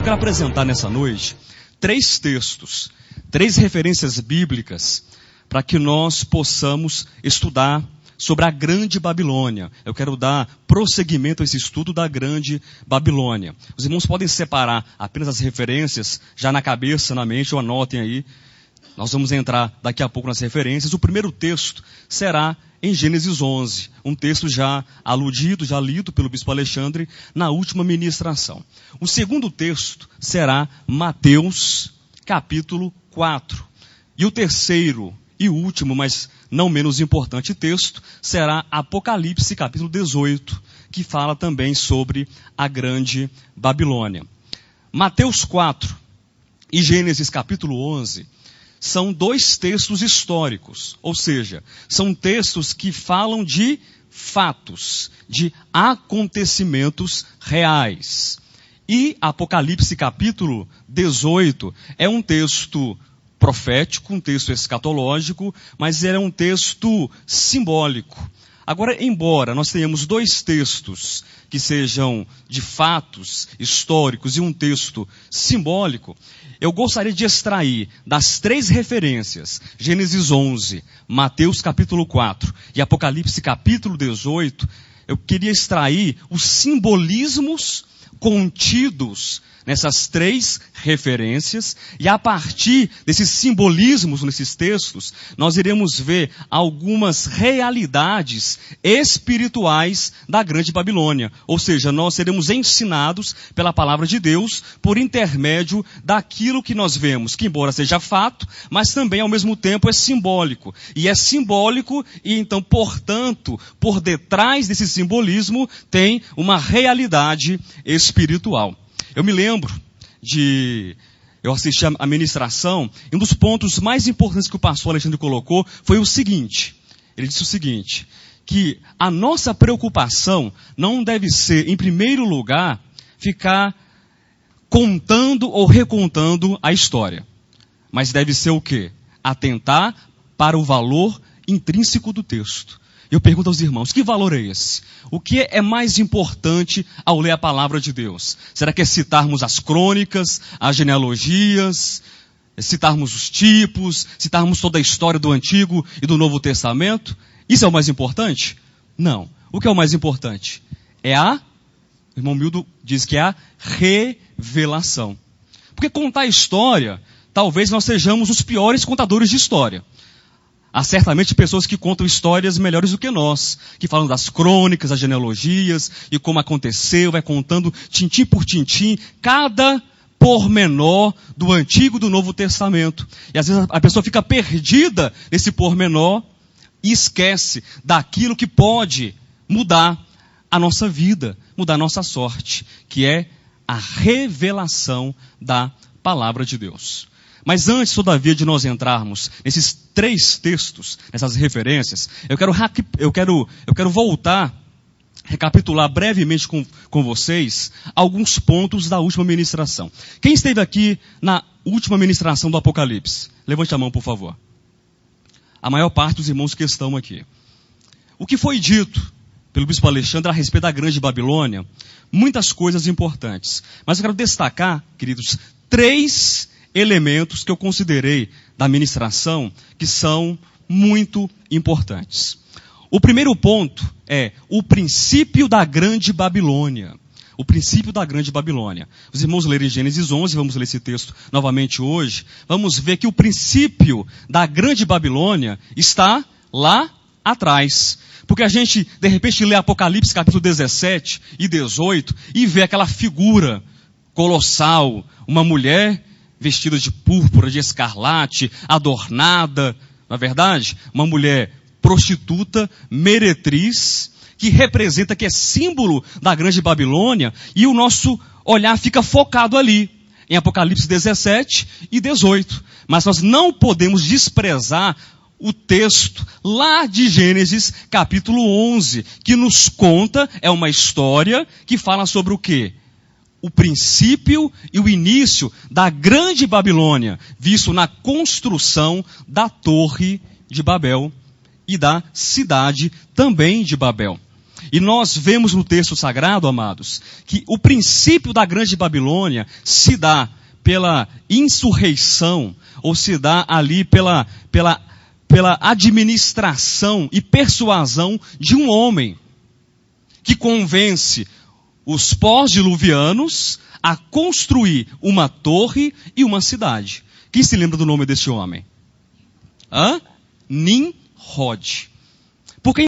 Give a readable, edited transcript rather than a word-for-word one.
quero apresentar nessa noite 3 textos, 3 referências bíblicas para que nós possamos estudar sobre a Grande Babilônia. Eu quero dar prosseguimento a esse estudo da Grande Babilônia. Os irmãos podem separar apenas as referências, já na cabeça, na mente, ou anotem aí. Nós vamos entrar daqui a pouco nas referências. O primeiro texto será em Gênesis 11, um texto já aludido, já lido pelo bispo Alexandre na última ministração. O segundo texto será Mateus, capítulo 4. E o terceiro e último, mas não menos importante texto, será Apocalipse, capítulo 18, que fala também sobre a Grande Babilônia. Mateus 4 e Gênesis, capítulo 11, são 2 textos históricos, ou seja, são textos que falam de fatos, de acontecimentos reais. E Apocalipse capítulo 18 é um texto profético, um texto escatológico, mas é um texto simbólico. Agora, embora nós tenhamos 2 textos que sejam de fatos históricos e um texto simbólico, eu gostaria de extrair das 3 referências, Gênesis 11, Mateus capítulo 4 e Apocalipse capítulo 18, eu queria extrair os simbolismos contidos nessas 3 referências, e a partir desses simbolismos nesses textos, nós iremos ver algumas realidades espirituais da Grande Babilônia. Ou seja, nós seremos ensinados pela palavra de Deus por intermédio daquilo que nós vemos, que embora seja fato, mas também ao mesmo tempo é simbólico. E é simbólico e então, portanto, por detrás desse simbolismo tem uma realidade espiritual. Eu me lembro eu assisti a ministração, e um dos pontos mais importantes que o pastor Alexandre colocou foi o seguinte, ele disse o seguinte, que a nossa preocupação não deve ser, em primeiro lugar, ficar contando ou recontando a história, mas deve ser o quê? Atentar para o valor intrínseco do texto. Eu pergunto aos irmãos, que valor é esse? O que é mais importante ao ler a palavra de Deus? Será que é citarmos as crônicas, as genealogias, citarmos os tipos, citarmos toda a história do Antigo e do Novo Testamento? Isso é o mais importante? Não. O que é o mais importante? O irmão Mildo diz que é a revelação. Porque contar história, talvez nós sejamos os piores contadores de história. Há certamente pessoas que contam histórias melhores do que nós, que falam das crônicas, das genealogias, e como aconteceu, vai contando tintim por tintim, cada pormenor do Antigo e do Novo Testamento. E às vezes a pessoa fica perdida nesse pormenor e esquece daquilo que pode mudar a nossa vida, mudar a nossa sorte, que é a revelação da palavra de Deus. Mas antes, todavia, de nós entrarmos nesses 3 textos, nessas referências, eu quero voltar, recapitular brevemente com vocês alguns pontos da última ministração. Quem esteve aqui na última ministração do Apocalipse? Levante a mão, por favor. A maior parte dos irmãos que estão aqui. O que foi dito pelo bispo Alexandre a respeito da Grande Babilônia? Muitas coisas importantes. Mas eu quero destacar, queridos, 3 elementos que eu considerei da ministração que são muito importantes. O primeiro ponto é o princípio da Grande Babilônia. O princípio da Grande Babilônia. Os irmãos lerem Gênesis 11, vamos ler esse texto novamente hoje. Vamos ver que o princípio da Grande Babilônia está lá atrás. Porque a gente, de repente, lê Apocalipse capítulo 17 e 18 e vê aquela figura colossal, uma mulher vestida de púrpura, de escarlate, adornada, não é verdade? Uma mulher prostituta, meretriz, que representa, que é símbolo da Grande Babilônia, e o nosso olhar fica focado ali, em Apocalipse 17 e 18. Mas nós não podemos desprezar o texto lá de Gênesis capítulo 11, que nos conta, é uma história que fala sobre o quê? O princípio e o início da Grande Babilônia, visto na construção da Torre de Babel e da cidade também de Babel. E nós vemos no texto sagrado, amados, que o princípio da grande Babilônia se dá pela insurreição, ou se dá ali pela administração e persuasão de um homem que convence os pós-diluvianos a construir uma torre e uma cidade. Quem se lembra do nome desse homem? Nimrod. Por que